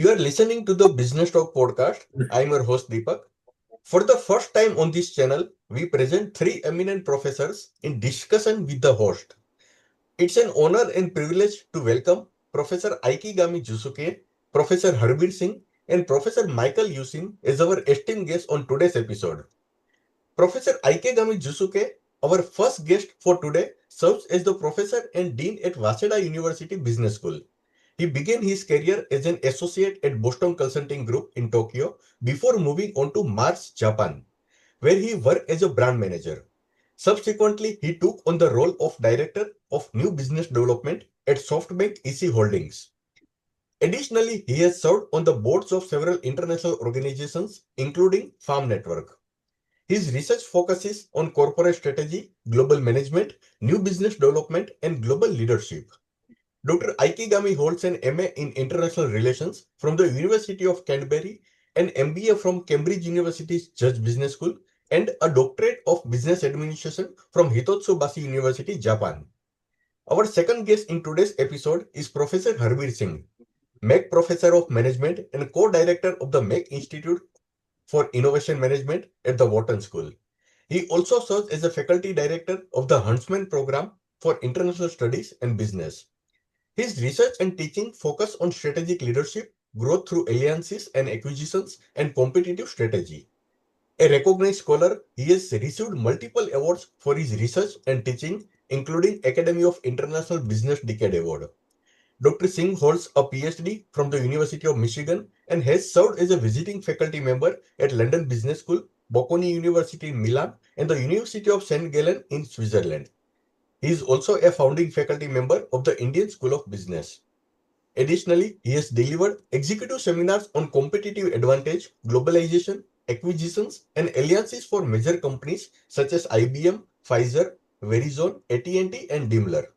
You are listening to the Businesstalk podcast. I'm your host Deepak. For the first time on this channel, we present three eminent professors in discussion with the host. It's an honor and privilege to welcome Professor IKEGAMI Jusuke, Professor Harbir Singh, and Professor Michael Useem as our esteemed guests on today's episode. Professor IKEGAMI Jusuke, our first guest for today, serves as the professor and dean at Waseda University Business School. He began his career as an associate at Boston Consulting Group in Tokyo before moving on to Mars, Japan, where he worked as a brand manager. Subsequently, he took on the role of Director of New Business Development at SoftBank EC Holdings. Additionally, he has served on the boards of several international organizations, including Farm Network. His research focuses on corporate strategy, global management, new business development, and global leadership. Dr. Aikigami holds an MA in International Relations from the University of Canterbury, an MBA from Cambridge University's Judge Business School, and a doctorate of Business Administration from Hitotsubashi University, Japan. Our second guest in today's episode is Professor Harbir Singh, MEC Professor of Management and co-director of the MEC Institute for Innovation Management at the Wharton School. He also serves as a faculty director of the Huntsman Program for International Studies and Business. His research and teaching focus on strategic leadership, growth through alliances and acquisitions, and competitive strategy. A recognized scholar, he has received multiple awards for his research and teaching, including Academy of International Business Decade Award. Dr. Singh holds a PhD from the University of Michigan and has served as a visiting faculty member at London Business School, Bocconi University in Milan, and the University of St. Gallen in Switzerland. He is also a founding faculty member of the Indian School of Business. Additionally, he has delivered executive seminars on competitive advantage, globalization, acquisitions, and alliances for major companies such as IBM, Pfizer, Verizon, AT&T, and Daimler.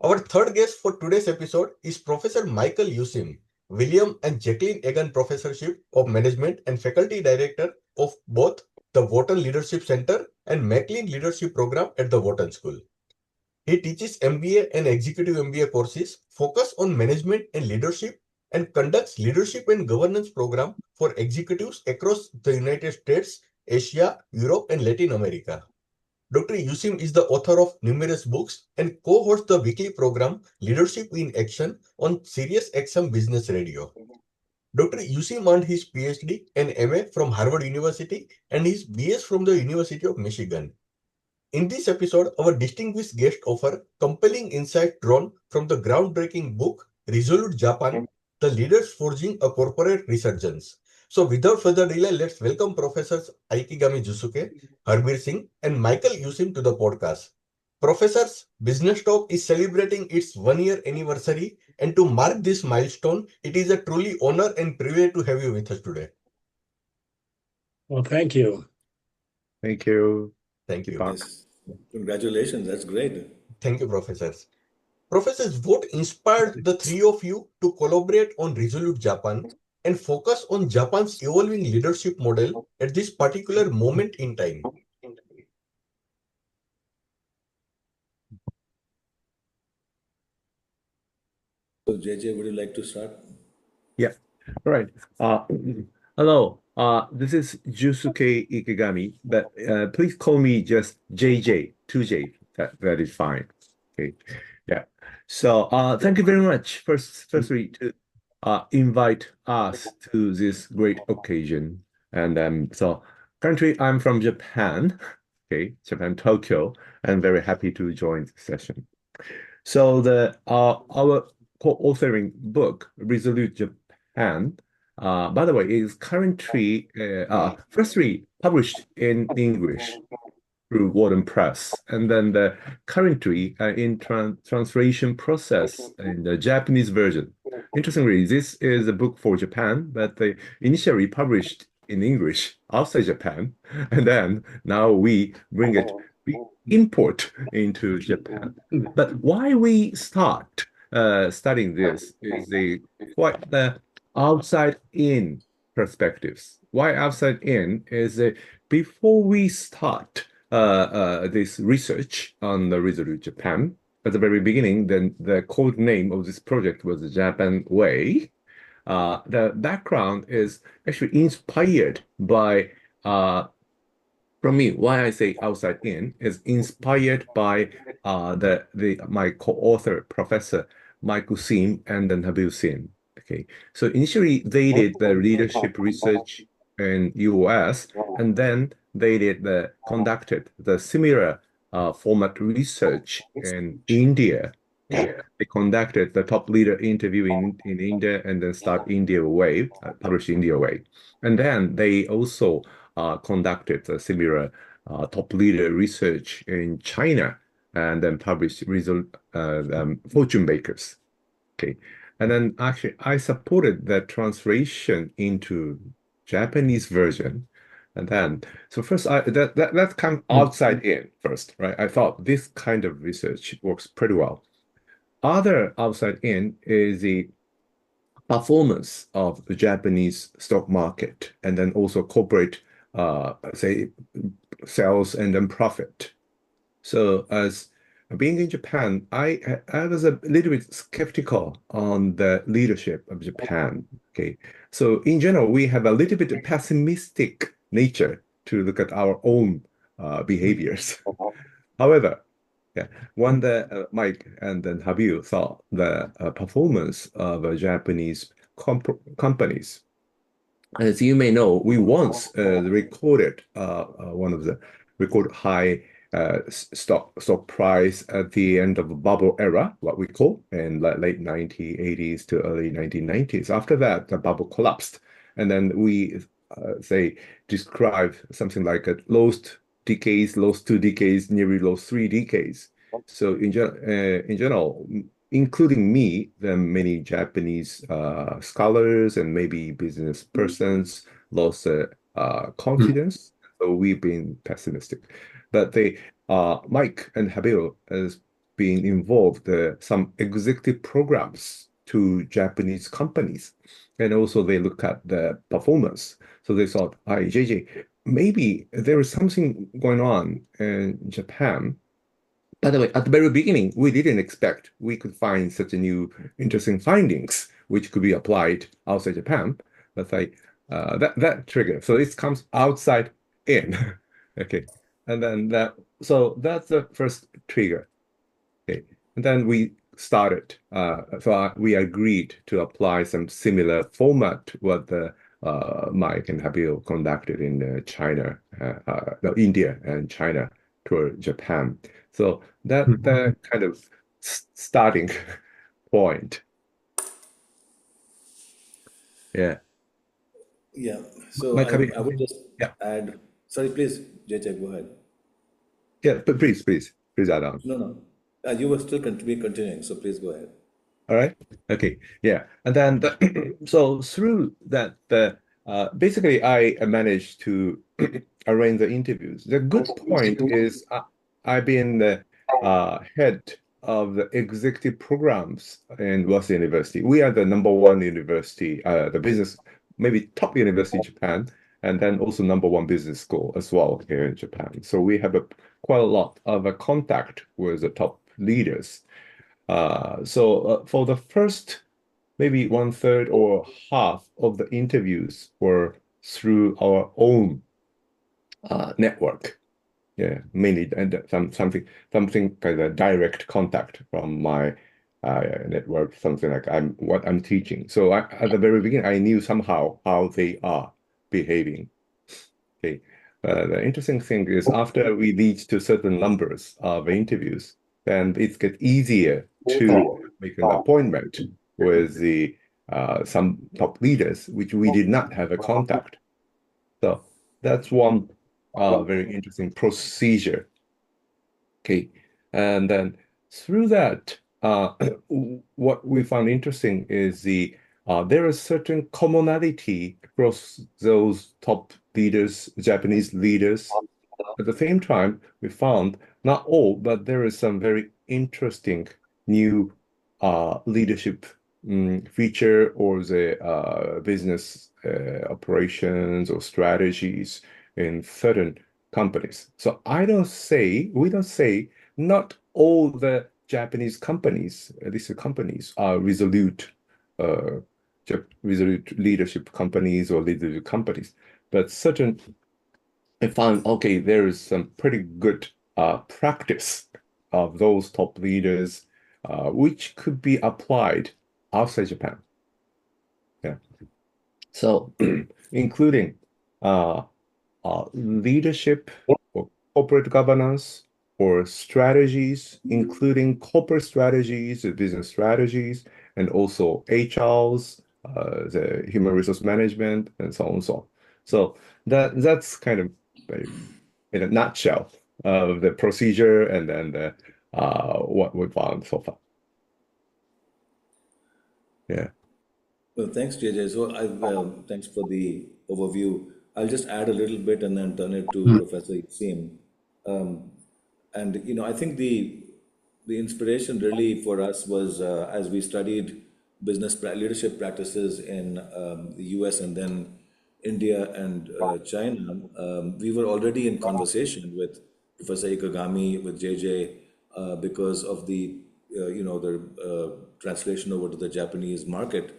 Our third guest for today's episode is Professor Michael Useem, William and Jacqueline Egan Professorship of Management and Faculty Director of both the Wharton Leadership Center and Maclean Leadership Program at the Wharton School. He teaches MBA and Executive MBA courses focused on management and leadership and conducts leadership and governance program for executives across the United States, Asia, Europe, and Latin America. Dr. Useem is the author of numerous books and co-hosts the weekly program Leadership in Action on Sirius XM Business Radio. Dr. Useem earned his PhD and MA from Harvard University and his BS from the University of Michigan. In this episode, our distinguished guest offer compelling insight drawn from the groundbreaking book Resolute Japan, The Leaders Forging a Corporate Resurgence. So without further delay, let's welcome Professors Aikigami Jusuke, Harbir Singh, and Michael Useem to the podcast. Professors, Businesstalk is celebrating its 1-year anniversary, and to mark this milestone, it is a truly honor and privilege to have you with us today. Well, thank you. Thank you. Thank you. Yes. Congratulations, that's great. Thank you, professors. Professors, what inspired the three of you to collaborate on Resolute Japan and focus on Japan's evolving leadership model at this particular moment in time? So, JJ, would you like to start? Yeah. All right. Hello. This is Jusuke Ikegami, but please call me just JJ, 2J. That is fine. Okay. Yeah. So thank you very much. Firstly, to invite us to this great occasion. And so currently I'm from Japan. Okay, Japan, Tokyo. I'm very happy to join the session. So our co-authoring book, Resolute Japan, by the way, is currently firstly published in English through Wharton Press, and then currently in translation process in the Japanese version. Interestingly, this is a book for Japan, but they initially published in English outside Japan, and then now we import into Japan. But why we start studying this is quite the outside-in perspectives. Why outside-in is before we start this research on the Resolute Japan, at the very beginning, then the code name of this project was the Japan Way. the background is actually inspired by from me, why I say outside in is inspired by my co-author, Professor Michael Useem and then Harbir Singh. Okay, so initially they did the leadership research in US, and then they conducted the similar format research in India. Okay, they conducted the top leader interview in India and then start India Way, publish India Way, and then they also conducted a similar top leader research in China and then published Fortune Bakers. Okay. And then actually I supported the translation into Japanese version. And then so first that come outside in first, right? I thought this kind of research works pretty well. Other outside in is the performance of the Japanese stock market and then also corporate say sales and then profit. So as being in Japan, I was a little bit skeptical on the leadership of Japan. Okay, so in general, we have a little bit pessimistic nature to look at our own behaviors. However, yeah, when Mike and then Harbir saw the performance of Japanese companies, as you may know, we once recorded one of the record high stock price at the end of a bubble era, what we call in late 1980s to early 1990s. After that, the bubble collapsed, and then we say describe something like a lost decades, lost 2 decades, nearly lost 3 decades. So in general, including me, the many Japanese scholars and maybe business persons lost confidence. So we've been pessimistic. But Mike and Harbir has been involved some executive programs to Japanese companies, and also they look at the performance. So they thought, "Hi, JJ, maybe there is something going on in Japan." By the way, at the very beginning, we didn't expect we could find such a new interesting findings which could be applied outside Japan. But that trigger. So it comes outside in. Okay. And then so that's the first trigger. Okay. And then we started. We agreed to apply some similar format what the Mike and Harbir conducted in China, no, India and China to Japan. So that the kind of starting point. Yeah. Yeah. So Mike, Harbir, I would just yeah. add. Sorry, please, JJ, go ahead. Yeah, but please add on. No. You were still continuing, so please go ahead. All right. Okay. Yeah. And then so through that, basically I managed to arrange the interviews. The good point is I've been the head of the executive programs in Waseda University. We are the #1 university, the business, maybe top university in Japan, and then also #1 business school as well here in Japan. So we have quite a lot of contact with the top leaders. So for the first maybe 1/3 or half of the interviews were through our own network. Yeah, mainly and something kind of direct contact from my network, something like what I'm teaching. So at the very beginning, I knew somehow how they are behaving. Okay. The interesting thing is after we reach to certain numbers of interviews, then it gets easier to make an appointment with some top leaders, which we did not have a contact. So that's one very interesting procedure. Okay, and then through that, what we found interesting is there is certain commonality across those top leaders, Japanese leaders. At the same time, we found not all, but there is some very interesting new leadership feature or the business operations or strategies in certain companies. So we don't say not all the Japanese companies, listed companies are Resolute Resolute leadership companies or leadership companies, but I found, okay, there is some pretty good practice of those top leaders, which could be applied outside Japan. Yeah. So, including leadership or corporate governance or strategies, including corporate strategies, business strategies, and also HRs, the human resource management, and so on and so on. So that's kind of in a nutshell the procedure and then what we found so far. Yeah. Well, thanks, JJ. So thanks for the overview. I'll just add a little bit and then turn it to Professor Useem. Um, and I think the inspiration really for us was as we studied leadership practices in the US and then India and China. We were already in conversation with Professor Ikegami, with JJ, because of the translation over to the Japanese market,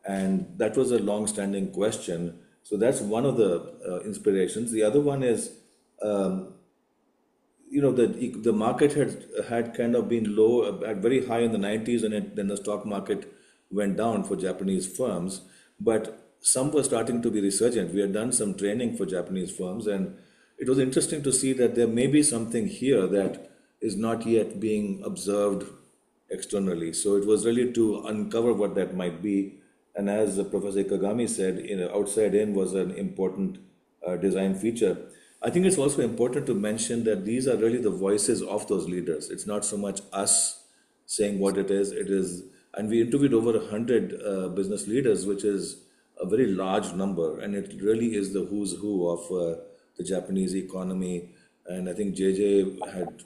and that was a long-standing question. So that's one of the inspirations. The other one is, the market had kind of been low, at very high in the 90s, and then the stock market went down for Japanese firms, but some were starting to be resurgent. We had done some training for Japanese firms, and it was interesting to see that there may be something here that is not yet being observed externally. So it was really to uncover what that might be. And as Professor Kagami said, outside in was an important design feature. I think it's also important to mention that these are really the voices of those leaders. It's not so much us saying what it is, and we interviewed over 100 business leaders, which is a very large number, and it really is the who's who of the Japanese economy. And I think JJ had,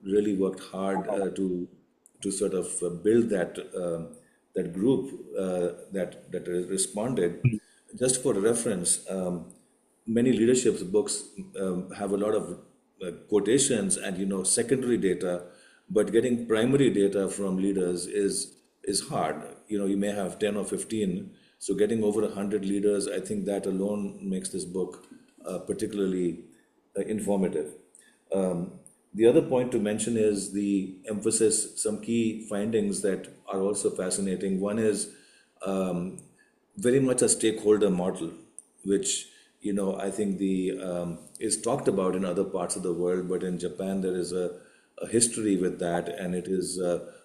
really worked hard to sort of build that group that responded. Just for reference, many leadership books have a lot of quotations and secondary data, but getting primary data from leaders is hard. You may have 10 or 15, so getting over 100 leaders, I think that alone makes this book particularly informative. The other point to mention is the emphasis, some key findings that are also fascinating. One is very much a stakeholder model, which I think is talked about in other parts of the world, but in Japan there is a history with that, and it is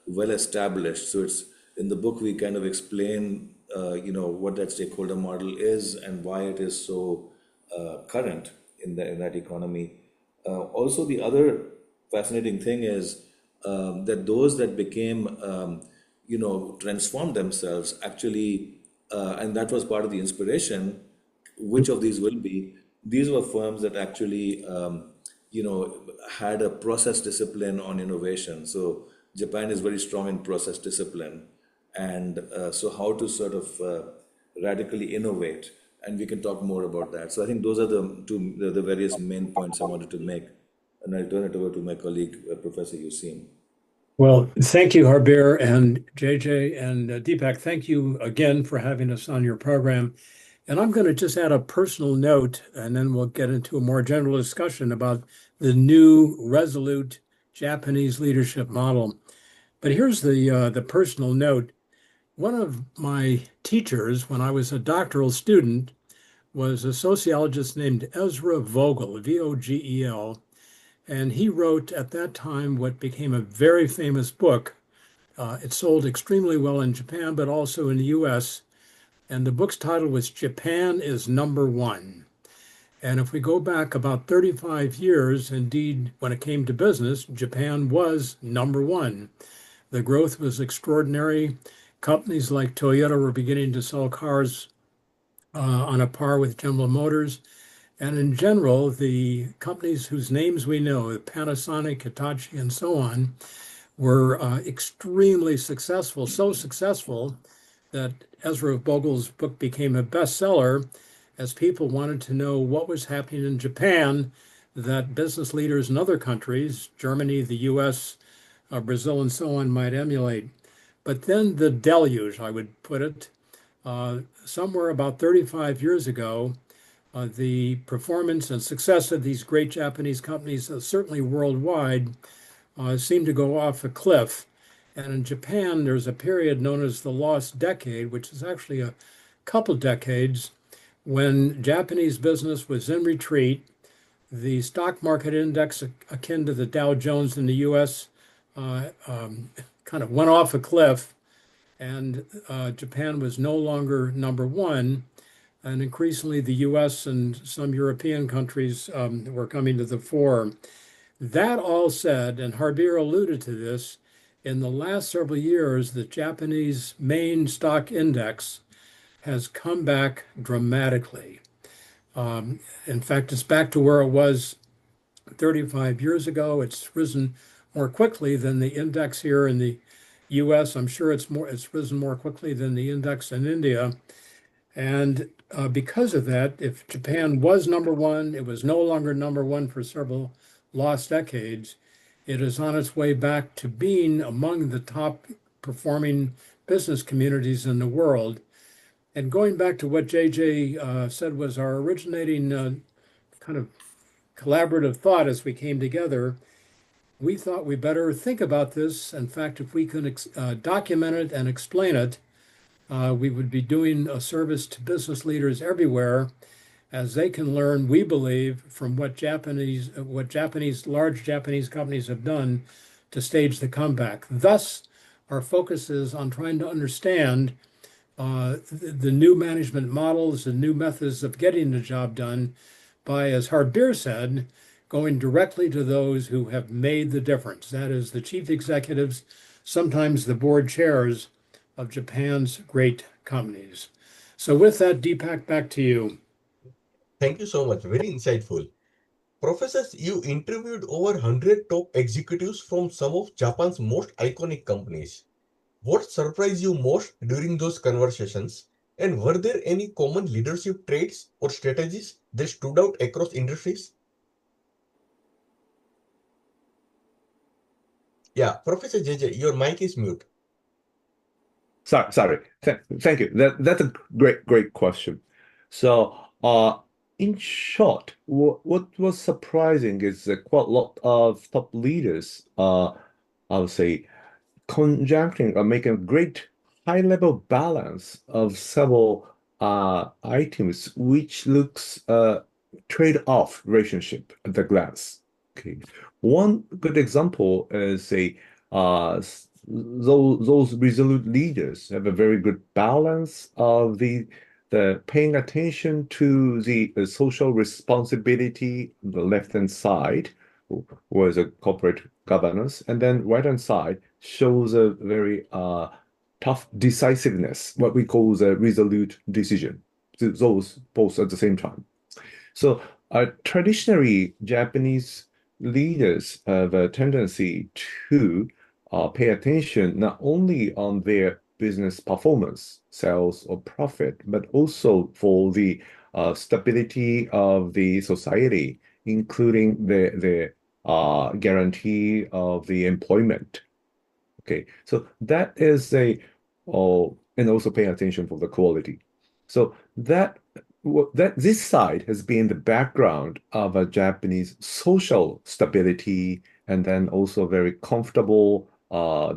well established. So it's in the book we kind of explain what that stakeholder model is and why it is so current in that economy. Also, the other fascinating thing is that those that became transformed themselves actually, and that was part of the inspiration. Which of these will be? These were firms that actually, had a process discipline on innovation. So Japan is very strong in process discipline, and so how to sort of radically innovate, and we can talk more about that. So I think those are the various main points I wanted to make, and I'll turn it over to my colleague, Professor Useem. Well, thank you, Harbir and JJ and Deepak. Thank you again for having us on your program. And I'm going to just add a personal note, and then we'll get into a more general discussion about the new Resolute Japanese leadership model. But here's the personal note. One of my teachers, when I was a doctoral student, was a sociologist named Ezra Vogel, Vogel, and he wrote at that time what became a very famous book. It sold extremely well in Japan, but also in the US. And the book's title was Japan is Number One. And if we go back about 35 years, indeed, when it came to business, Japan was number one. The growth was extraordinary. Companies like Toyota were beginning to sell cars on a par with General Motors. And in general, the companies whose names we know, Panasonic, Hitachi, and so on, were extremely successful, so successful that Ezra Vogel's book became a bestseller as people wanted to know what was happening in Japan that business leaders in other countries, Germany, the US, Brazil, and so on, might emulate. But then the deluge, I would put it, somewhere about 35 years ago, the performance and success of these great Japanese companies, certainly worldwide, seemed to go off a cliff. And in Japan, there's a period known as the lost decade, which is actually a couple decades when Japanese business was in retreat. The stock market index, akin to the Dow Jones in the US, kind of went off a cliff, and Japan was no longer number one. And increasingly, the US and some European countries were coming to the fore. That all said, and Harbir alluded to this, in the last several years, the Japanese main stock index has come back dramatically. In fact, it's back to where it was 35 years ago. It's risen more quickly than the index here in the US. I'm sure it's risen more quickly than the index in India. And because of that, if Japan was number one, it was no longer number one for several lost decades. It is on its way back to being among the top performing business communities in the world. And going back to what JJ said was our originating kind of collaborative thought as we came together, we thought we better think about this. In fact, if we can document it and explain it, we would be doing a service to business leaders everywhere as they can learn, we believe, from what large Japanese companies have done to stage the comeback. Thus, our focus is on trying to understand the new management models and new methods of getting the job done by, as Harbir said, going directly to those who have made the difference. That is the chief executives, sometimes the board chairs of Japan's great companies. So with that, Deepak, back to you. Thank you so much. Very insightful. Professors, you interviewed over 100 top executives from some of Japan's most iconic companies. What surprised you most during those conversations? And were there any common leadership traits or strategies that stood out across industries? Yeah, Professor JJ, your mic is mute. Sorry. Thank you. That's a great question. So, in short, what was surprising is that quite a lot of top leaders, I would say, conjuncting or making a great high-level balance of several items, which looks trade-off relationship at the glance. Okay, one good example is those resolute leaders have a very good balance of the paying attention to the social responsibility on the left-hand side, was a corporate governance, and then right-hand side shows a very tough decisiveness, what we call the resolute decision. Those both at the same time. So traditionally, Japanese leaders have a tendency to pay attention not only on their business performance, sales or profit, but also for the stability of the society, including the guarantee of the employment. Okay, so that is and also paying attention for the quality. So this side has been the background of a Japanese social stability, and then also very comfortable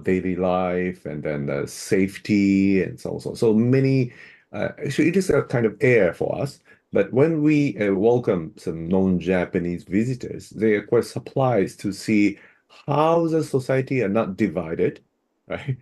daily life, and then safety, and so on. So many, actually, it is a kind of air for us. But when we welcome some non-Japanese visitors, they are quite surprised to see how the society are not divided, right?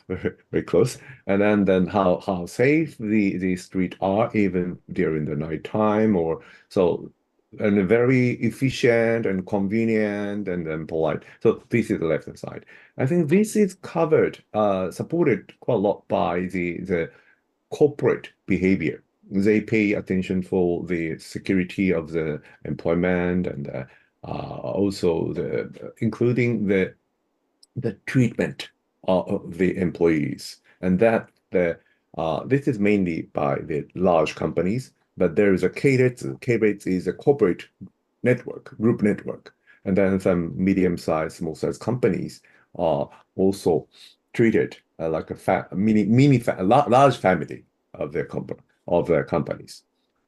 Very, very close. And then how safe the street are even during the nighttime, or so, and very efficient and convenient and then polite. So this is the left-hand side. I think this is covered, supported quite a lot by the corporate behavior. They pay attention for the security of the employment, and also including the treatment of the employees, and that this is mainly by the large companies, but there is a K-REITs. K-REITs is a corporate network, group network, and then some medium-sized, small-sized companies are also treated like a large family. of their companies.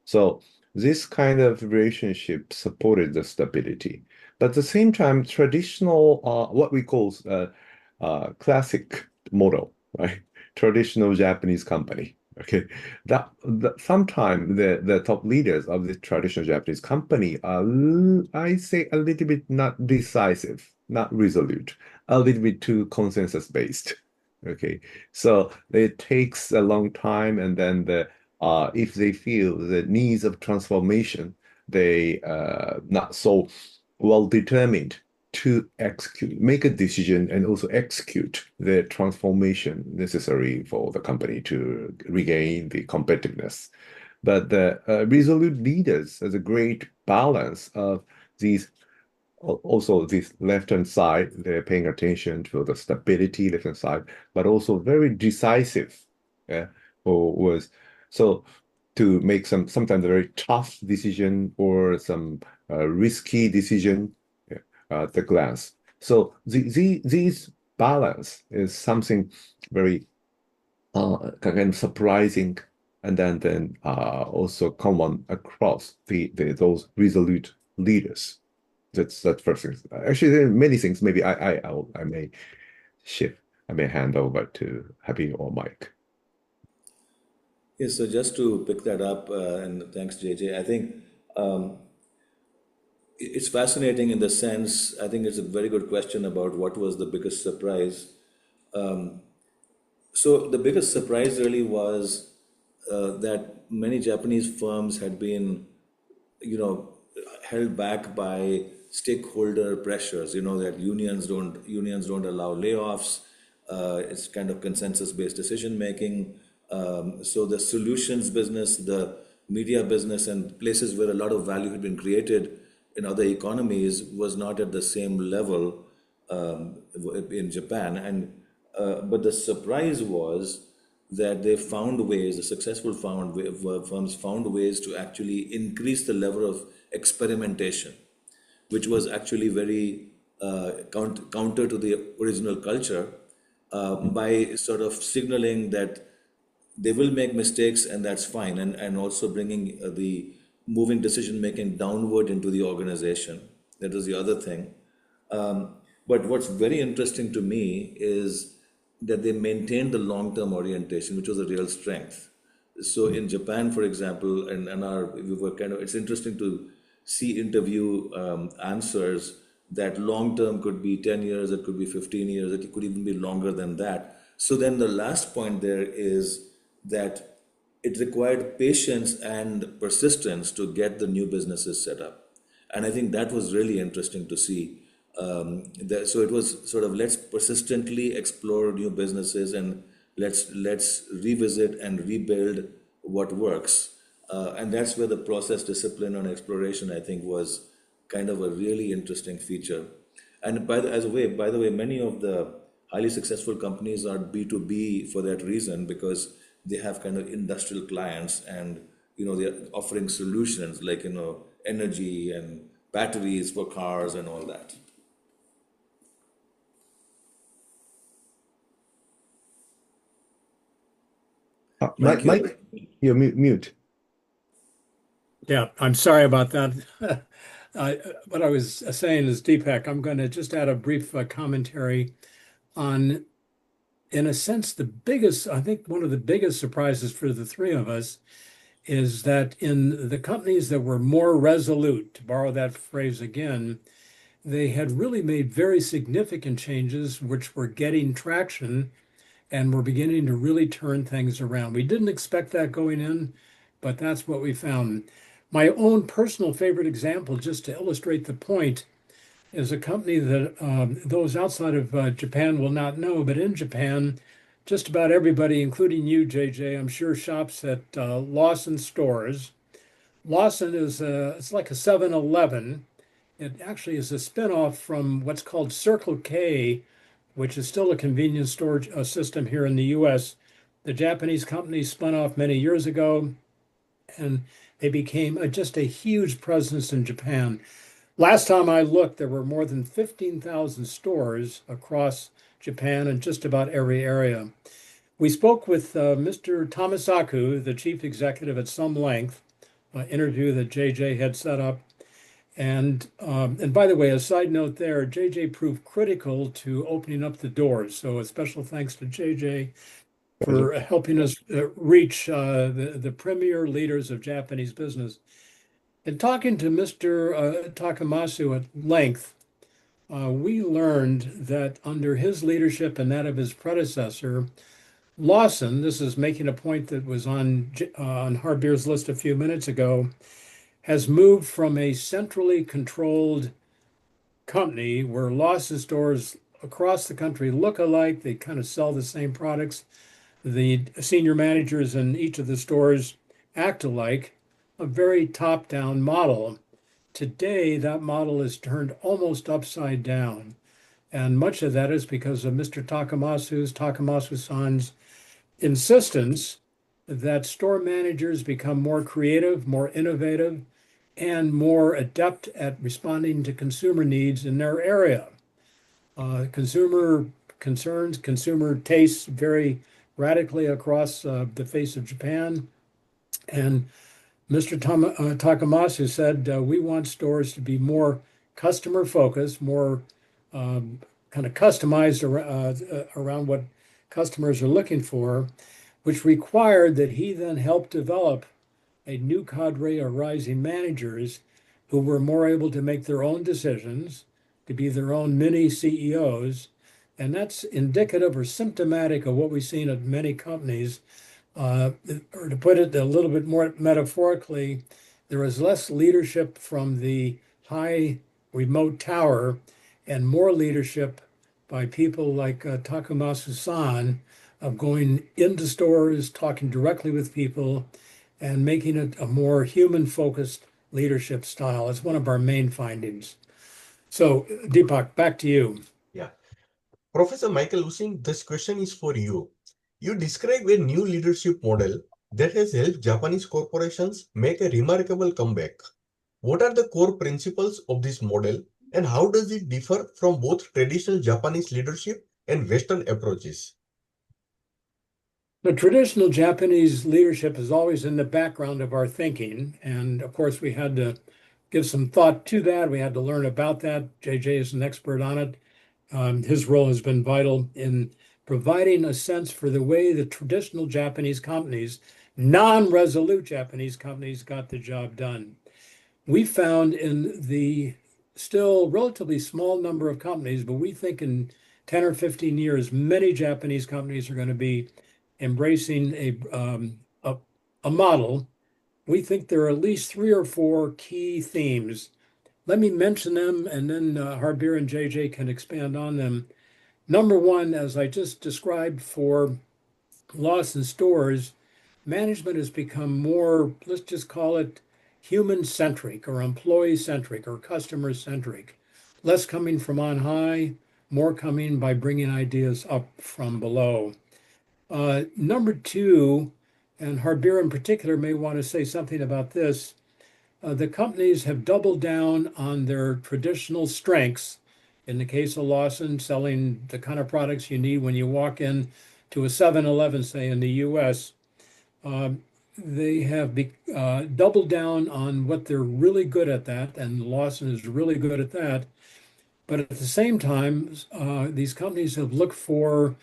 So this kind of relationship supported the stability. But at the same time, traditional, what we call classic model, right? Traditional Japanese company. Okay, that sometimes the top leaders of the traditional Japanese company are, I say, a little bit not decisive, not resolute, a little bit too consensus based. Okay, so it takes a long time, and then if they feel the needs of transformation, they not so well determined to execute, make a decision, and also execute the transformation necessary for the company to regain the competitiveness. But the resolute leaders has a great balance of these. Also, this left-hand side, they're paying attention to the stability left-hand side, but also very decisive. Yeah, or was so to make sometimes a very tough decision or some risky decision at the glance. So these balance is something very kind of surprising, and then also common across those resolute leaders. That's first thing. Actually, there are many things. Maybe I may shift. I may hand over to Habib or Mike. Yes, so just to pick that up, and thanks, JJ. I think it's fascinating in the sense, I think it's a very good question about what was the biggest surprise. So the biggest surprise really was that many Japanese firms had been, held back by stakeholder pressures. That unions don't allow layoffs. It's kind of consensus-based decision making. So the solutions business, the media business, and places where a lot of value had been created in other economies was not at the same level in Japan. And but the surprise was that they found ways, the successful firms found ways to actually increase the level of experimentation, which was actually very counter to the original culture, by sort of signaling that they will make mistakes and that's fine, and also bringing the moving decision making downward into the organization. That was the other thing. But what's very interesting to me is that they maintained the long-term orientation, which was a real strength. So in Japan, for example, we were it's interesting to see interview answers that long-term could be 10 years, it could be 15 years, it could even be longer than that. So then the last point there is that it required patience and persistence to get the new businesses set up. And I think that was really interesting to see. So it was sort of, let's persistently explore new businesses, and let's revisit and rebuild what works. And that's where the process discipline on exploration, I think, was kind of a really interesting feature. And by the way, many of the highly successful companies are B2B for that reason, because they have kind of industrial clients, and they're offering solutions like energy and batteries for cars and all that. Mike, you're mute. Yeah, I'm sorry about that. What I was saying is, Deepak, I'm going to just add a brief commentary on, in a sense, I think one of the biggest surprises for the three of us is that in the companies that were more resolute, to borrow that phrase again, they had really made very significant changes which were getting traction and were beginning to really turn things around. We didn't expect that going in, but that's what we found. My own personal favorite example, just to illustrate the point, is a company that those outside of Japan will not know, but in Japan, just about everybody, including you, JJ, I'm sure, shops at Lawson stores. Lawson is it's like a 7-Eleven. It actually is a spinoff from what's called Circle K, which is still a convenience store system here in the US. The Japanese company spun off many years ago, and they became just a huge presence in Japan. Last time I looked, there were more than 15,000 stores across Japan in just about every area. We spoke with Mr. Tamasaku, the chief executive, at some length, interview that JJ had set up. And by the way, a side note there, JJ proved critical to opening up the doors. So a special thanks to JJ for helping us reach the premier leaders of Japanese business. In talking to Mr. Takamasu at length, we learned that under his leadership and that of his predecessor, Lawson, this is making a point that was on Harbir's list a few minutes ago, has moved from a centrally controlled company where Lawson stores across the country look alike. They kind of sell the same products. The senior managers in each of the stores act alike, a very top-down model. Today, that model is turned almost upside down. And much of that is because of Mr. Takamasu-san's insistence that store managers become more creative, more innovative, and more adept at responding to consumer needs in their area. Consumer concerns, consumer tastes vary radically across the face of Japan. And Mr. Takamasu said, we want stores to be more customer focused, more kind of customized around what customers are looking for, which required that he then help develop a new cadre of rising managers who were more able to make their own decisions, to be their own mini CEOs. And that's indicative or symptomatic of what we've seen at many companies. Or to put it a little bit more metaphorically, there is less leadership from the high remote tower and more leadership by people like Takamasu-san of going into stores, talking directly with people, and making it a more human-focused leadership style. It's one of our main findings. So, Deepak, back to you. Yeah. Professor Michael Useem, this question is for you. You describe a new leadership model that has helped Japanese corporations make a remarkable comeback. What are the core principles of this model, and how does it differ from both traditional Japanese leadership and Western approaches? The traditional Japanese leadership is always in the background of our thinking. And of course, we had to give some thought to that. We had to learn about that. JJ is an expert on it. His role has been vital in providing a sense for the way the traditional Japanese companies, non-Resolute Japanese companies, got the job done. We found in the still relatively small number of companies, but we think in 10 or 15 years, many Japanese companies are going to be embracing a model. We think there are at least 3 or 4 key themes. Let me mention them, and then Harbir and JJ can expand on them. Number one, as I just described for Lawson stores, management has become more, let's just call it human-centric or employee-centric or customer-centric. Less coming from on high, more coming by bringing ideas up from below. Number two, and Harbir in particular may want to say something about this, the companies have doubled down on their traditional strengths. In the case of Lawson, selling the kind of products you need when you walk in to a 7-Eleven, say in the US, they have doubled down on what they're really good at that, and Lawson is really good at that. But at the same time, these companies have looked for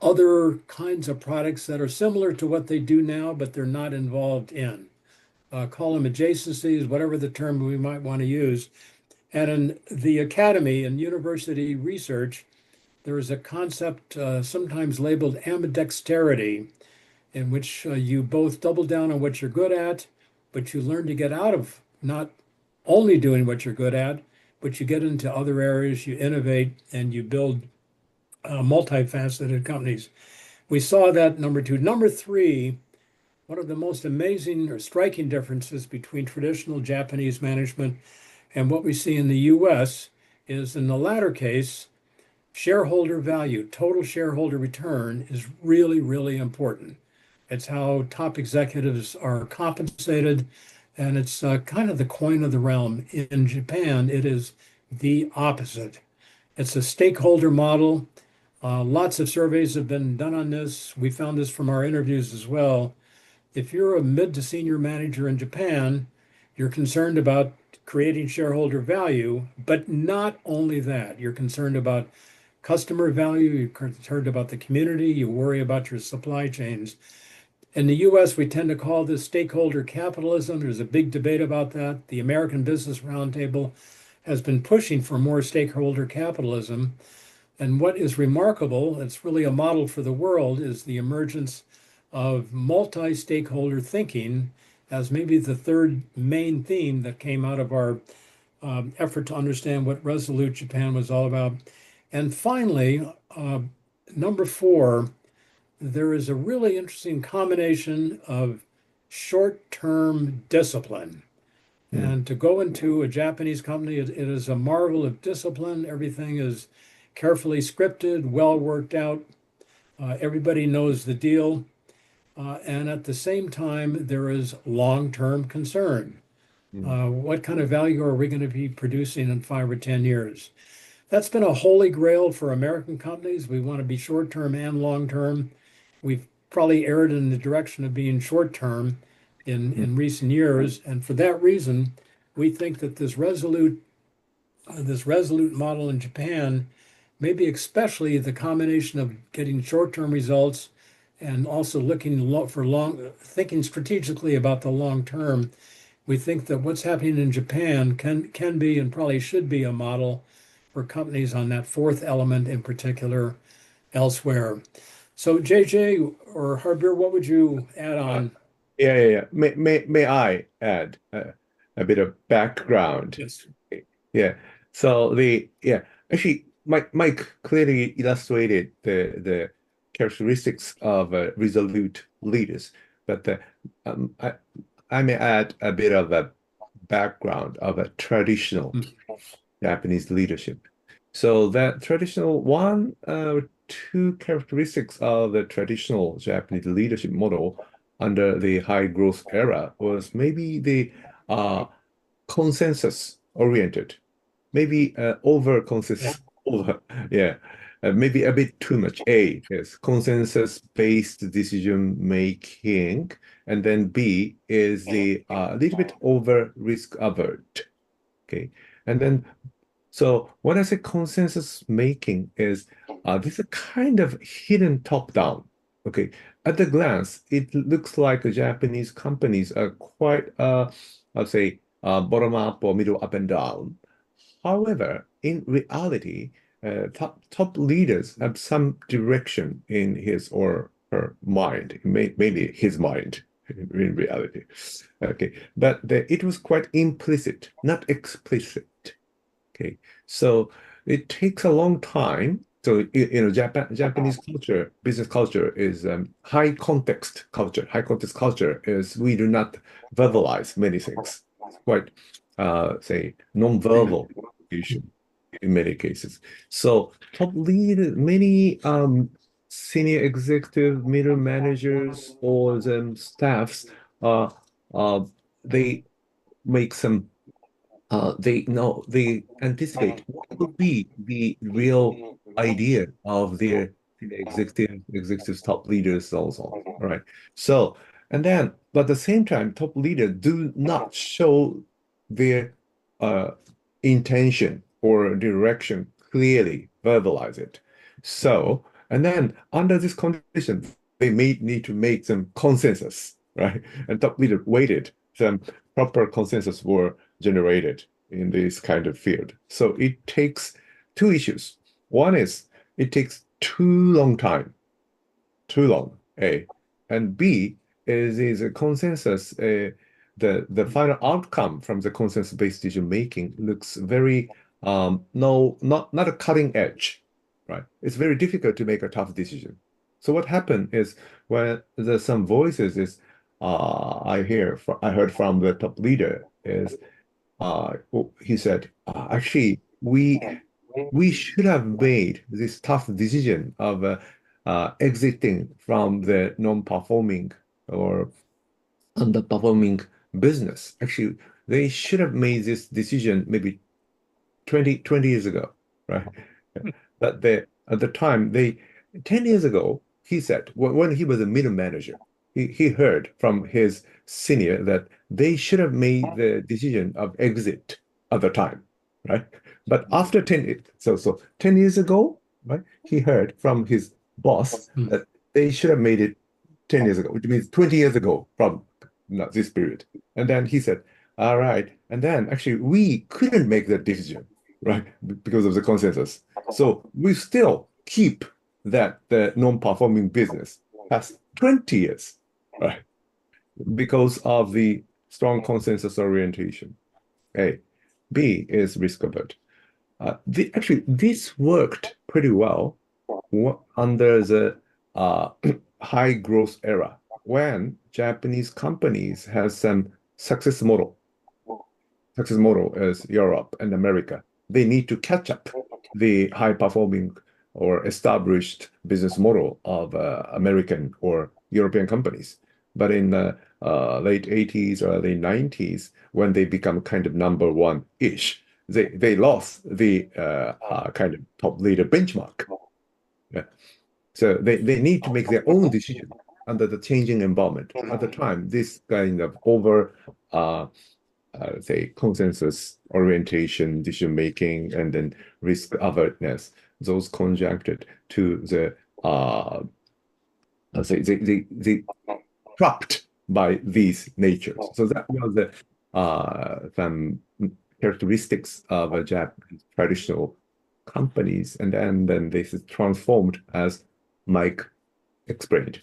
other kinds of products that are similar to what they do now, but they're not involved in. Call them adjacencies, whatever the term we might want to use. And in the academy and university research, there is a concept sometimes labeled ambidexterity, in which you both double down on what you're good at, but you learn to get out of not only doing what you're good at, but you get into other areas, you innovate, and you build multifaceted companies. We saw that, number two. Number three, one of the most amazing or striking differences between traditional Japanese management and what we see in the US is, in the latter case, shareholder value, total shareholder return, is really, really important. It's how top executives are compensated, and it's kind of the coin of the realm. In Japan, it is the opposite. It's a stakeholder model. Lots of surveys have been done on this. We found this from our interviews as well. If you're a mid to senior manager in Japan, you're concerned about creating shareholder value, but not only that, you're concerned about customer value, you're concerned about the community, you worry about your supply chains. In the US, we tend to call this stakeholder capitalism. There's a big debate about that. The American Business Roundtable has been pushing for more stakeholder capitalism. And what is remarkable, it's really a model for the world, is the emergence of multi-stakeholder thinking as maybe the third main theme that came out of our effort to understand what Resolute Japan was all about. And finally, number 4, there is a really interesting combination of short-term discipline. And to go into a Japanese company, it is a marvel of discipline. Everything is carefully scripted, well worked out. Everybody knows the deal. And at the same time, there is long-term concern. What kind of value are we going to be producing in 5 or 10 years? That's been a holy grail for American companies. We want to be short-term and long-term. We've probably erred in the direction of being short-term in recent years. And for that reason, we think that this Resolute model in Japan, maybe especially the combination of getting short-term results and also looking thinking strategically about the long term, we think that what's happening in Japan can be and probably should be a model for companies on that 4th element in particular elsewhere. So JJ or Harbir, what would you add on? Yeah. May I add a bit of background? Yes. Yeah. So actually, Mike clearly illustrated the characteristics of resolute leaders, but I may add a bit of a background of a traditional Japanese leadership. So that traditional 2 characteristics of the traditional Japanese leadership model under the high growth era was maybe the consensus oriented, maybe over consensus, maybe a bit too much. A is consensus based decision making, and then B is the little bit over risk avert. Okay, and then so when I say consensus making is this is a kind of hidden top down. Okay, at the glance, it looks like Japanese companies are quite, I'll say, bottom up or middle up and down. However, in reality, top leaders have some direction in his or her mind, maybe his mind in reality. Okay, but it was quite implicit, not explicit. Okay, so it takes a long time. So Japanese culture, business culture is high context culture. High context culture is we do not verbalize many things. Quite say non-verbal communication in many cases. So top lead, many senior executive, middle managers, or the staffs, they make some they anticipate what will be the real idea of their executives, top leaders also. All right. So, and then, but at the same time, top leaders do not show their intention or direction clearly, verbalize it. So, and then under this condition, they may need to make some consensus, right? And top leader waited some proper consensus were generated in this kind of field. So it takes 2 issues. One is it takes too long time, too long, A. And B is a consensus, the final outcome from the consensus-based decision making looks very, not a cutting edge, right? It's very difficult to make a tough decision. So what happened is when there's some voices is, I heard from the top leader is he said, actually, we should have made this tough decision of exiting from the non-performing or underperforming business. Actually, they should have made this decision maybe 20 years ago, right? But At the time, 10 years ago, he said, when he was a middle manager, he heard from his senior that they should have made the decision of exit at the time, right? But after 10 years ago, right, he heard from his boss that they should have made it 10 years ago, which means 20 years ago from this period. And then he said, all right. And then actually we couldn't make that decision, right? Because of the consensus. So we still keep the non-performing business past 20 years, right? Because of the strong consensus orientation. A. B is risk avert. Actually, this worked pretty well under the high growth era when Japanese companies has some success model. Success model is Europe and America. They need to catch up the high performing or established business model of American or European companies. But in the late 80s or early 90s, when they become kind of number one-ish, they lost the kind of top leader benchmark. Yeah. So they need to make their own decision under the changing environment. At the time, this kind of say consensus orientation, decision making, and then risk avertness, those conjuncted to the say they trapped by these natures. So that was the some characteristics of a Japanese traditional companies, and then this is transformed as Mike explained.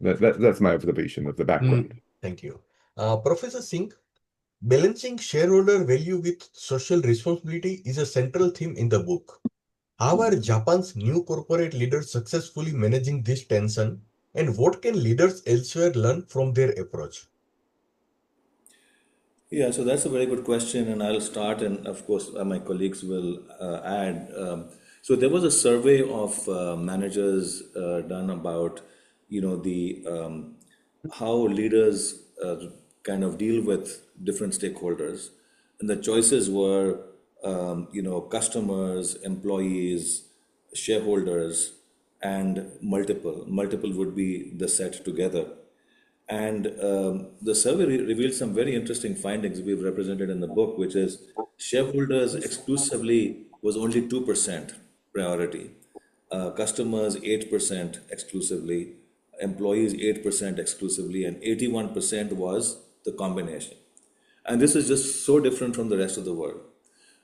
That's my observation of the background. Thank you. Professor Singh, balancing shareholder value with social responsibility is a central theme in the book. How are Japan's new corporate leaders successfully managing this tension, and what can leaders elsewhere learn from their approach? Yeah, so that's a very good question, and I'll start, and of course, my colleagues will add. So there was a survey of managers done about, the how leaders kind of deal with different stakeholders, and the choices were, customers, employees, shareholders, and multiple. Multiple would be the set together. And the survey revealed some very interesting findings we've represented in the book, which is shareholders exclusively was only 2% priority, customers 8% exclusively, employees 8% exclusively, and 81% was the combination. And this is just so different from the rest of the world,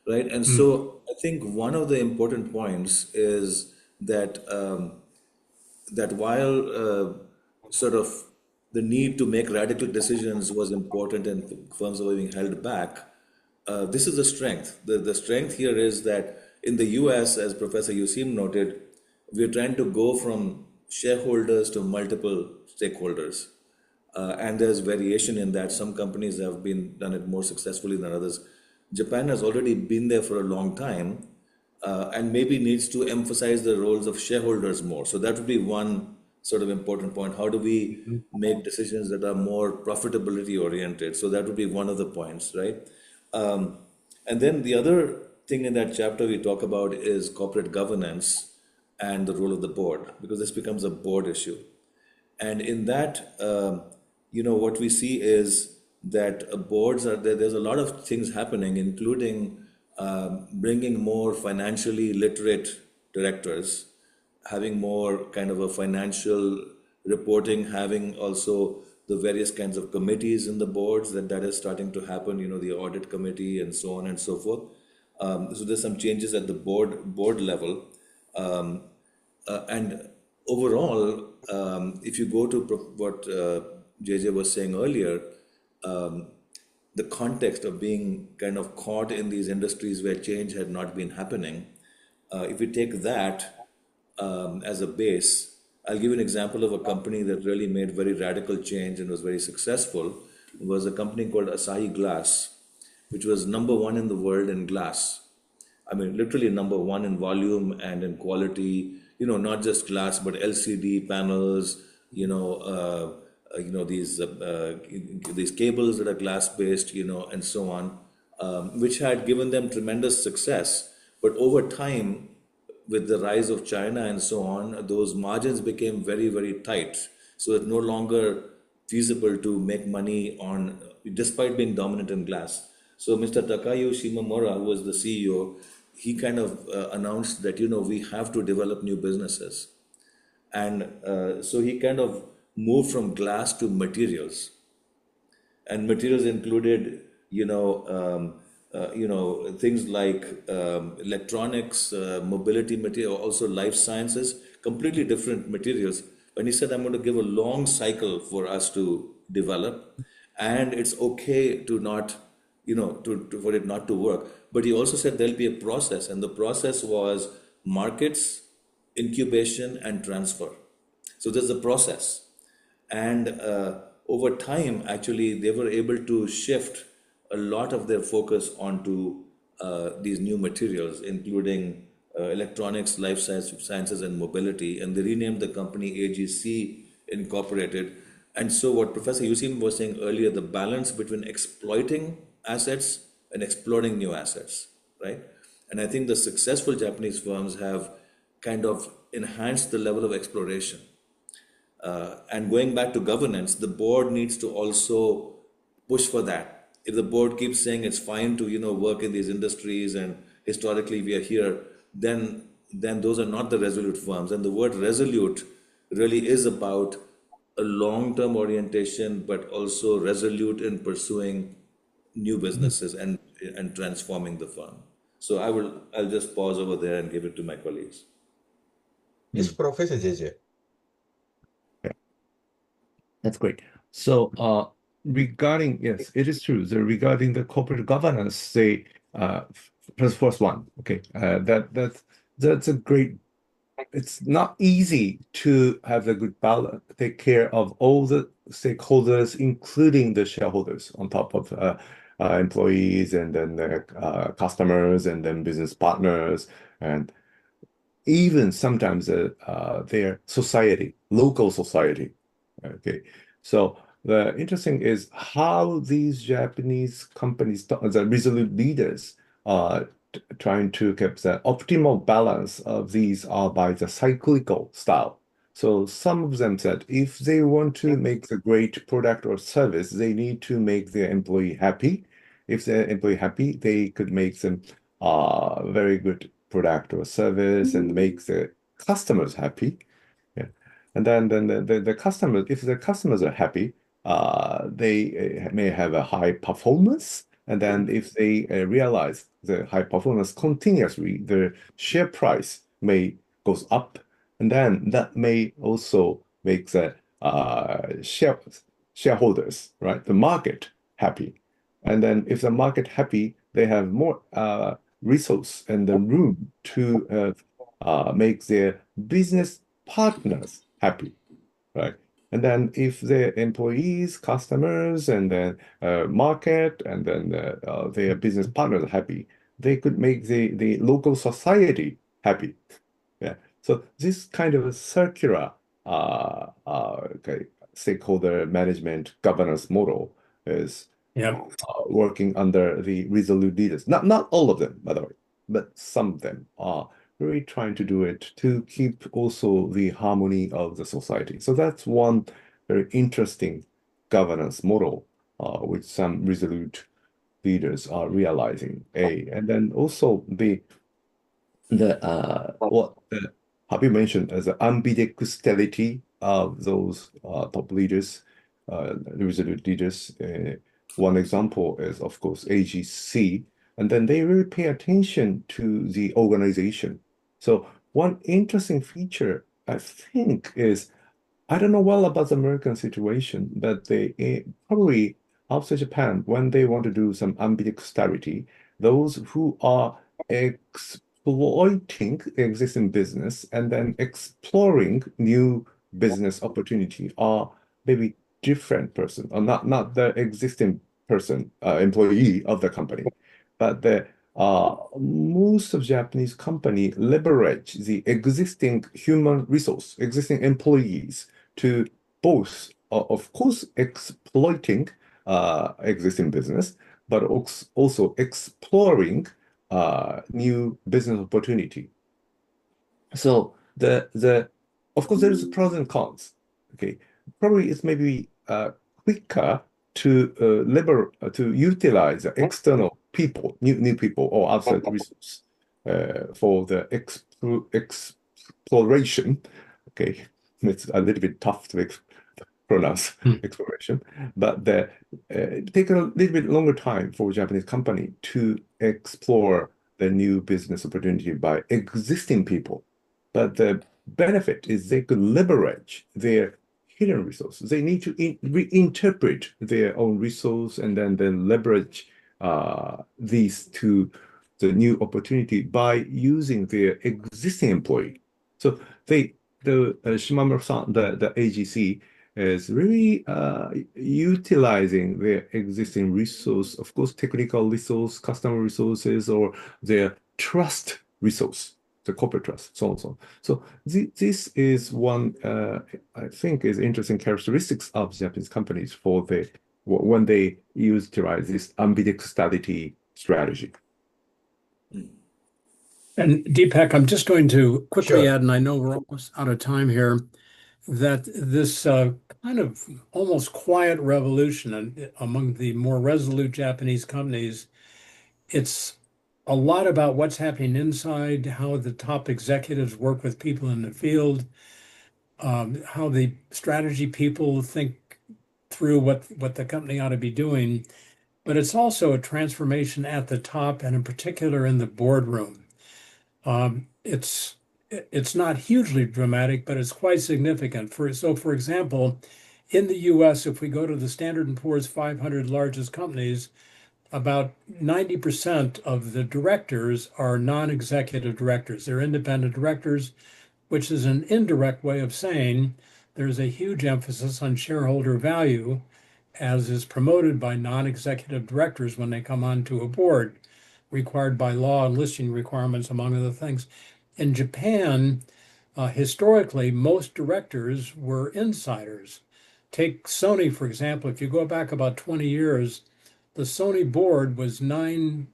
right? And so I think one of the important points is that that while sort of the need to make radical decisions was important and firms were being held back, this is the strength. The strength here is that in the US, as Professor Useem noted, we're trying to go from shareholders to multiple stakeholders. And there's variation in that. Some companies have done it more successfully than others. Japan has already been there for a long time and maybe needs to emphasize the roles of shareholders more. So that would be one sort of important point. How do we make decisions that are more profitability oriented? So that would be one of the points, right? And then the other thing in that chapter we talk about is corporate governance and the role of the board, because this becomes a board issue. And in that, what we see is that boards are there. There's a lot of things happening, including bringing more financially literate directors, having more kind of a financial reporting, having also the various kinds of committees in the boards that is starting to happen, the audit committee and so on and so forth. So there's some changes at the board level. And overall, if you go to what JJ was saying earlier, the context of being kind of caught in these industries where change had not been happening, if we take that as a base, I'll give you an example of a company that really made very radical change and was very successful. It was a company called Asahi Glass, which was number one in the world in glass. I mean, literally number one in volume and in quality, not just glass, but LCD panels, these cables that are glass based, and so on, which had given them tremendous success. But over time, with the rise of China and so on, those margins became very, very tight. So it's no longer feasible to make money on, despite being dominant in glass. So Mr. Takayo Shimamura, who was the CEO, he kind of announced that, we have to develop new businesses. And so he kind of moved from glass to materials, and materials included, things like electronics, mobility material, also life sciences, completely different materials. And he said, I'm going to give a long cycle for us to develop, and it's okay to not, for it not to work. But he also said there'll be a process, and the process was markets, incubation, and transfer. So there's a process. And over time, actually, they were able to shift a lot of their focus onto these new materials, including electronics, sciences, and mobility. And they renamed the company AGC Incorporated. And so, what Professor Useem was saying earlier, the balance between exploiting assets and exploring new assets, right? And I think the successful Japanese firms have kind of enhanced the level of exploration. And going back to governance, the board needs to also push for that. If the board keeps saying it's fine to work in these industries and historically we are here, then those are not the resolute firms. And the word resolute really is about a long-term orientation, but also resolute in pursuing new businesses and transforming the firm. So I'll just pause over there and give it to my colleagues. Yes, Professor JJ. That's great. So, regarding, yes, it is true. So regarding the corporate governance, say, first one, okay, that's a great. It's not easy to have a good balance, take care of all the stakeholders, including the shareholders, on top of employees, and then the customers, and then business partners, and even sometimes their society, local society. Okay, so the interesting is how these Japanese companies, the Resolute leaders, are trying to keep the optimal balance of these are by the cyclical style. So some of them said if they want to make a great product or service, they need to make their employee happy. If their employee happy, they could make them very good product or service and make the customers happy. Yeah. And then the customers, if the customers are happy, they may have a high performance. And then if they realize the high performance continuously, the share price may goes up. And then that may also make the shareholders, right, the market happy. And then if the market happy, they have more resource and the room to make their business partners happy, right? And then if their employees, customers, and then market, and then their business partners are happy, they could make the local society happy. Yeah. So this kind of a circular stakeholder management governance model is working under the Resolute leaders. Not all of them, by the way, but some of them are really trying to do it to keep also the harmony of the society. So that's one very interesting governance model which some Resolute leaders are realizing. And then also what Harbir mentioned as the ambidexterity of those top leaders, Resolute leaders. One example is, of course, AGC, and then they really pay attention to the organization. So one interesting feature, I think, is, I don't know well about the American situation, but they probably outside Japan, when they want to do some ambidexterity, those who are exploiting existing business and then exploring new business opportunity are maybe different person, or not the existing person, employee of the company, but the most of Japanese company leverage the existing human resource, existing employees to both, of course, exploiting existing business, but also exploring new business opportunity. So of course there's pros and cons. Okay, probably it's maybe quicker to utilize the external people, new people or outside resource for the exploration. Okay, it's a little bit tough to pronounce exploration, but it take a little bit longer time for Japanese company to explore the new business opportunity by existing people. But the benefit is they could leverage their hidden resources. They need to reinterpret their own resource and then leverage these to the new opportunity by using their existing employee. So the Shimamura-san, the AGC, is really utilizing their existing resource, of course, technical resource, customer resources, or their trust resource, the corporate trust, so on and so on. So this is one, I think, is interesting characteristics of Japanese companies for when they utilize this ambidextrity strategy. And Deepak, I'm just going to quickly Sure. add, and I know we're almost out of time here, that this kind of almost quiet revolution among the more resolute Japanese companies, it's a lot about what's happening inside, how the top executives work with people in the field, how the strategy people think through what the company ought to be doing. But it's also a transformation at the top, and in particular in the boardroom. It's not hugely dramatic, but it's quite significant. For example, in the US, if we go to the Standard & Poor's 500 largest companies, about 90% of the directors are non-executive directors. They're independent directors, which is an indirect way of saying there's a huge emphasis on shareholder value, as is promoted by non-executive directors when they come onto a board, required by law and listing requirements, among other things. In Japan, historically, most directors were insiders. Take Sony, for example. If you go back about 20 years, the Sony board was 90%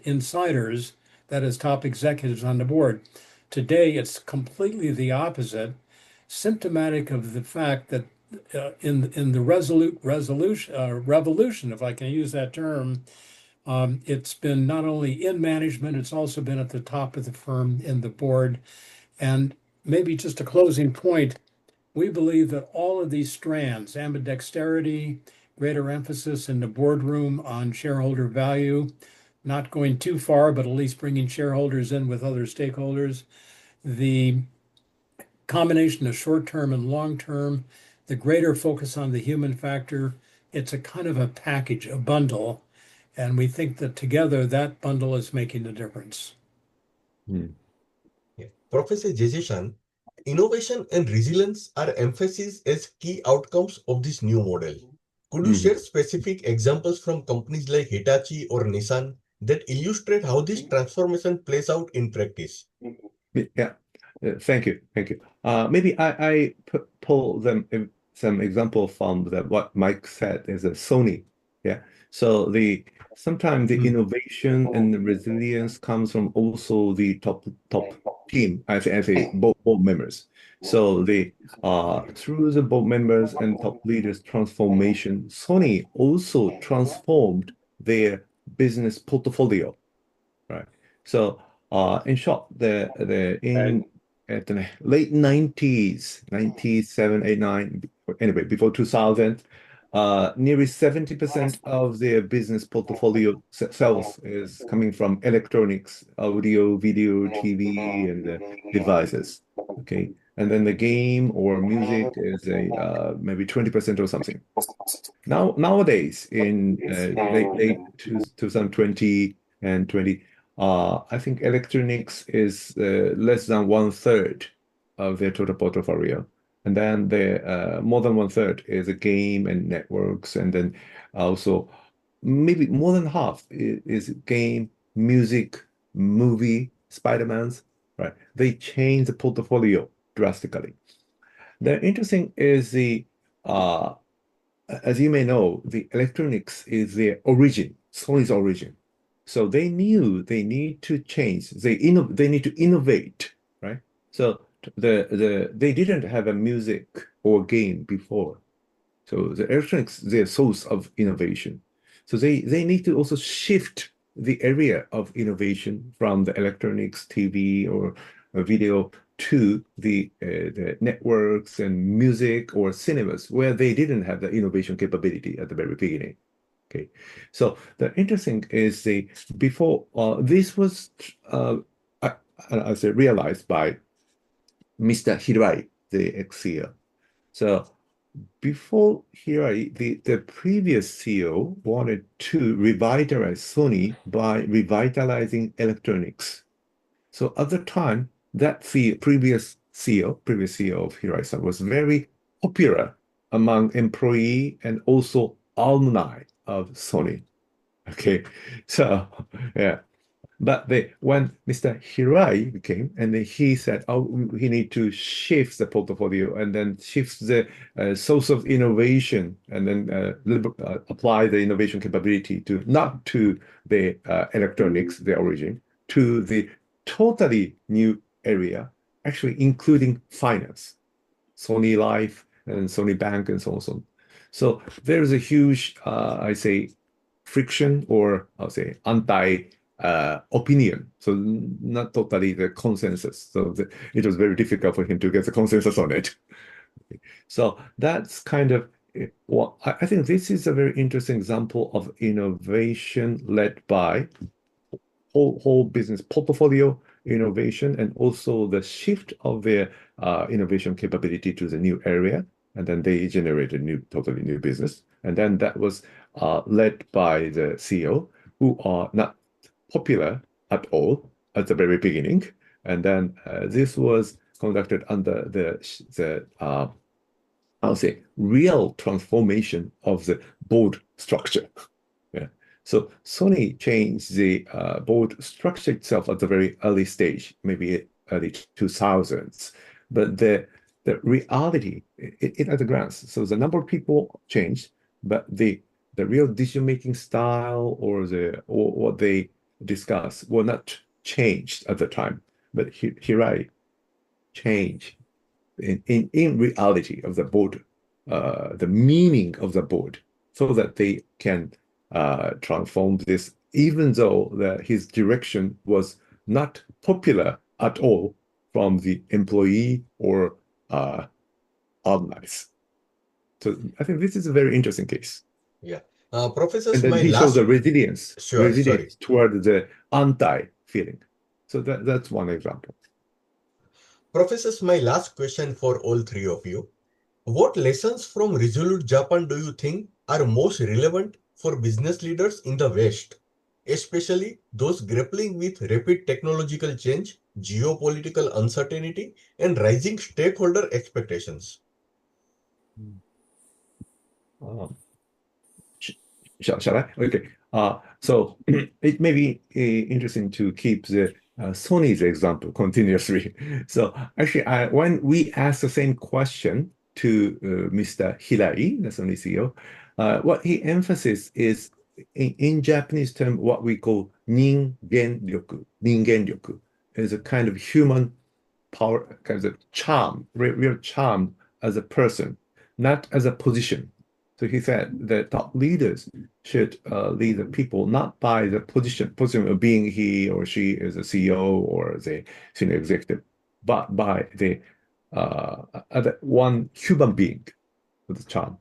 insiders, that is, top executives on the board. Today, it's completely the opposite, symptomatic of the fact that in the revolution, if I can use that term, it's been not only in management, it's also been at the top of the firm in the board. And maybe just a closing point, we believe that all of these strands, ambidexterity, greater emphasis in the boardroom on shareholder value, not going too far, but at least bringing shareholders in with other stakeholders, the combination of short-term and long-term, the greater focus on the human factor, it's a kind of a package, a bundle. And we think that together that bundle is making a difference. Hmm. Yeah. Professor Jesse-san, innovation and resilience are emphasized as key outcomes of this new model. Could you share specific examples from companies like Hitachi or Nissan that illustrate how this transformation plays out in practice? Yeah, thank you. Maybe I pull some example from what Mike said is a Sony. Yeah, so sometimes the innovation and the resilience comes from also the top team, I say board members. So through the board members and top leaders transformation, Sony also transformed their business portfolio, right? So in short, at the late 90s, 97, 8, 9, anyway, before 2000, nearly 70% of their business portfolio sales is coming from electronics, audio, video, TV, and devices. Okay. And then the game or music is maybe 20% or something. Nowadays, in late 2020 and 20, I think electronics is less than 1/3 of their total portfolio. And then the more than 1/3 is a game and networks. And then also maybe more than half is game, music, movie, Spider-Man's, right? They change the portfolio drastically. The interesting is as you may know, the electronics is their origin, Sony's origin. So they knew they need to change. They need to innovate So they didn't have a music or game before. So the electronics, their source of innovation. So they need to also shift the area of innovation from the electronics, TV, or video to the networks and music or cinemas, where they didn't have the innovation capability at the very beginning. Okay, so the interesting is before this was I say realized by Mr. Hirai, the ex-CEO. So before Hirai, the previous CEO wanted to revitalize Sony by revitalizing electronics. So at the time, that previous CEO of Hirai-san was very popular among employee and also alumni of Sony. Okay, so yeah. But when Mr. Hirai came, and then he said, "Oh, he need to shift the portfolio and then shift the source of innovation, and then apply the innovation capability to not to the electronics, the origin, to the totally new area, actually including finance, Sony Life and Sony Bank and so on, so on. So there's a huge, I say, friction, or I'll say anti opinion. So not totally the consensus. So it was very difficult for him to get the consensus on it. So that's kind of well, I think this is a very interesting example of innovation led by whole business portfolio innovation, and also the shift of their innovation capability to the new area. And then they generated totally new business. And then that was led by the CEO, who are not popular at all at the very beginning. And then this was conducted under the I'll say real transformation of the board structure. Yeah. So Sony changed the board structure itself at the very early stage, maybe early 2000s. But the reality, it at a glance, so the number of people changed, but the real decision-making style or what they discuss were not changed at the time. But Hirai changed in reality of the board, the meaning of the board, so that they can transform this, even though his direction was not popular at all from the employee or alumni. So I think this is a very interesting case. Yeah. Professors, And then my he shows last... the resilience Sure, sorry. toward the anti-feeling. So that's one example. Professors, my last question for all three of you. What lessons from Resolute Japan do you think are most relevant for business leaders in the West, especially those grappling with rapid technological change, geopolitical uncertainty, and rising stakeholder expectations? Shall I? Okay. So it may be interesting to keep the Sony's example continuously. So actually, when we asked the same question to Mr. Hirai, the Sony CEO, what he emphasizes is in Japanese term, what we call ningen-ryoku. Ningen-ryoku is a kind of human power, kind of charm, real charm as a person, not as a position. So he said the top leaders should lead the people not by the position of being he or she is a CEO or the senior executive, but by the one human being with a charm.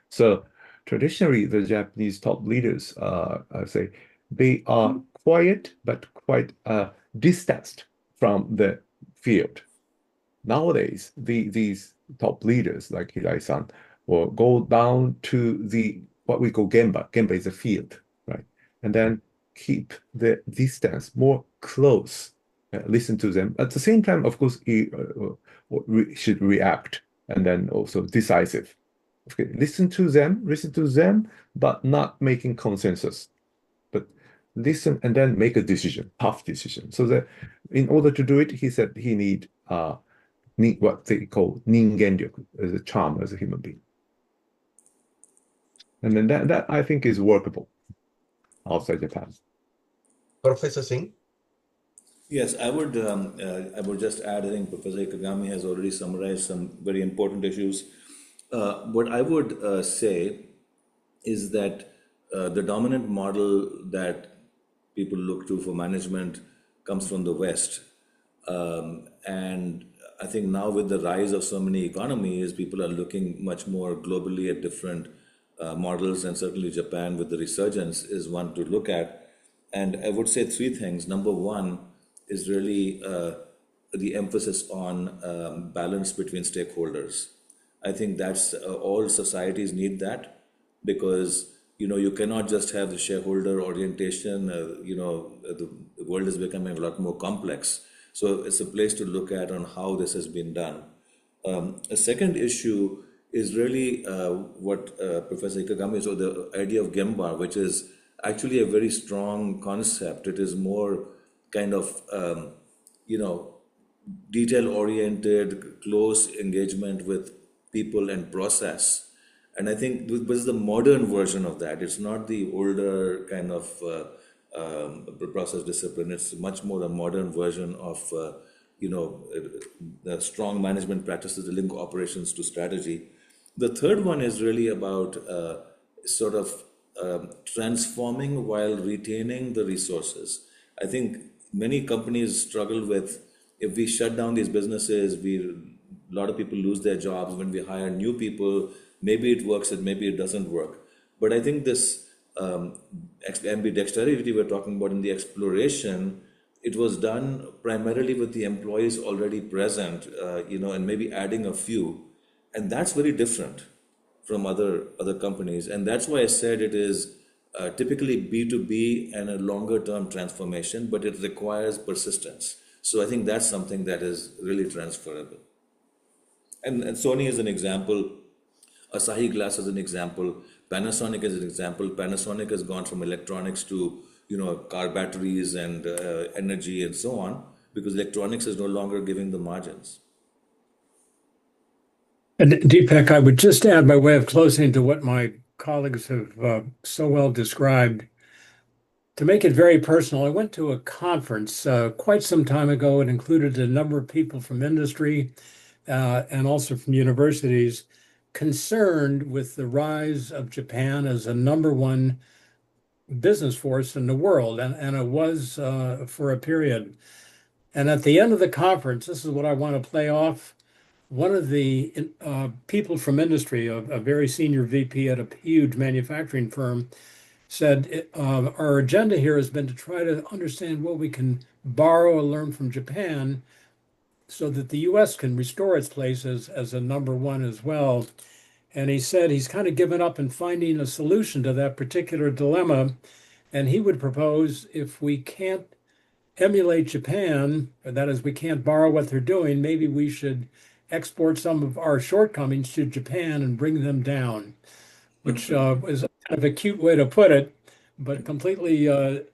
So traditionally, the Japanese top leaders, I say, they are quiet but quite distanced from the field. Nowadays, these top leaders like Hirai-san will go down to what we call gemba. Gemba is a field, right? And then keep the distance more close, listen to them. At the same time, of course, he should react, and then also decisive. Okay, listen to them, but not making consensus. But listen and then make a decision, tough decision. So that in order to do it, he said he need what they call ningen-ryoku, as a charm as a human being. And then that I think is workable outside Japan. Professor Singh? Yes, I would just add. I think Professor Ikegami has already summarized some very important issues. What I would say is that the dominant model that people look to for management comes from the West. And I think now with the rise of so many economies, people are looking much more globally at different models, and certainly Japan with the resurgence is one to look at. And I would say three things. Number one is really the emphasis on balance between stakeholders. I think that's all societies need that, because you cannot just have the shareholder orientation. The world is becoming a lot more complex, so it's a place to look at on how this has been done. A second issue is really what Professor Ikegami, so the idea of Gemba, which is actually a very strong concept. It is more kind of detail oriented, close engagement with people and process. And I think this is the modern version of that. It's not the older kind of process discipline. It's much more a modern version of, the strong management practices, the link operations to strategy. The third one is really about sort of transforming while retaining the resources. I think many companies struggle with, if we shut down these businesses, a lot of people lose their jobs. When we hire new people, maybe it works and maybe it doesn't work. But I think this ambidexterity we're talking about in the exploration, it was done primarily with the employees already present, and maybe adding a few. And that's very different from other companies. And that's why I said it is typically B2B and a longer term transformation, but it requires persistence. So I think that's something that is really transferable. And Sony is an example, Asahi Glass is an example, Panasonic is an example. Panasonic has gone from electronics to car batteries and energy and so on, because electronics is no longer giving the margins. And Deepak, I would just add by way of closing to what my colleagues have so well described. To make it very personal, I went to a conference quite some time ago. It included a number of people from industry and also from universities concerned with the rise of Japan as a number one business force in the world, and it was for a period. And at the end of the conference, this is what I want to play off. One of the people from industry, a very senior VP at a huge manufacturing firm, said, our agenda here has been to try to understand what we can borrow and learn from Japan so that the US can restore its place as a number one as well. And he said he's kind of given up in finding a solution to that particular dilemma. And he would propose, if we can't emulate Japan, or that is, we can't borrow what they're doing, maybe we should export some of our shortcomings to Japan and bring them down, which is kind of a cute way to put it, but completely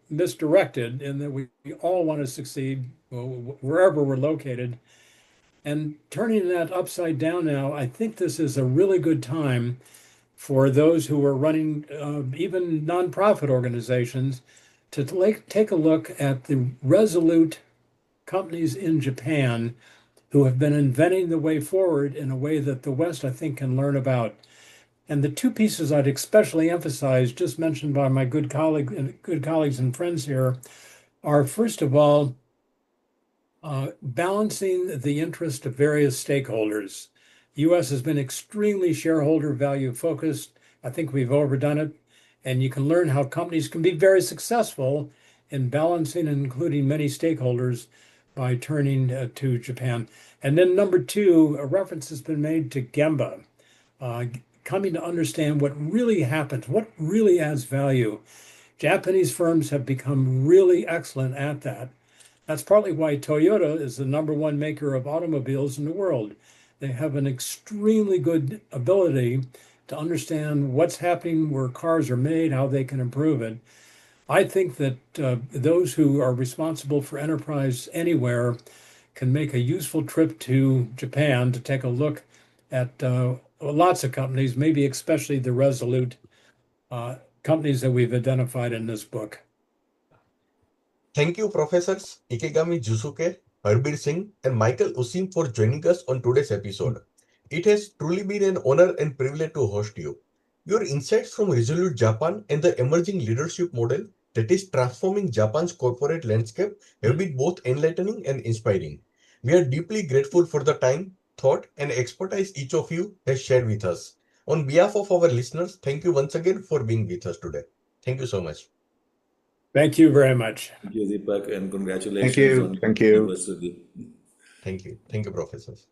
misdirected in that we all want to succeed wherever we're located. And turning that upside down now, I think this is a really good time for those who are running even nonprofit organizations to take a look at the Resolute companies in Japan who have been inventing the way forward in a way that the West, I think, can learn about. And the two pieces I'd especially emphasize, just mentioned by my good colleagues and friends here, are first of all, balancing the interest of various stakeholders. U.S. has been extremely shareholder value focused. I think we've overdone it. And you can learn how companies can be very successful in balancing and including many stakeholders by turning to Japan. And then number two, a reference has been made to Gemba, coming to understand what really happens, what really adds value. Japanese firms have become really excellent at that. That's partly why Toyota is the number one maker of automobiles in the world. They have an extremely good ability to understand what's happening where cars are made, how they can improve it. I think that those who are responsible for enterprise anywhere can make a useful trip to Japan to take a look at lots of companies, maybe especially the Resolute companies that we've identified in this book. Thank you, Professors IKEGAMI Jusuke, Harbir Singh, and Michael Useem for joining us on today's episode. It has truly been an honor and privilege to host you. Your insights from Resolute Japan and the emerging leadership model that is transforming Japan's corporate landscape have been both enlightening and inspiring. We are deeply grateful for the time, thought, and expertise each of you has shared with us. On behalf of our listeners, thank you once again for being with us today. Thank you so much. Thank you very much. Thank you, Deepak, and Thank congratulations you. on Thank your you. anniversary. Thank you. Thank you, professors.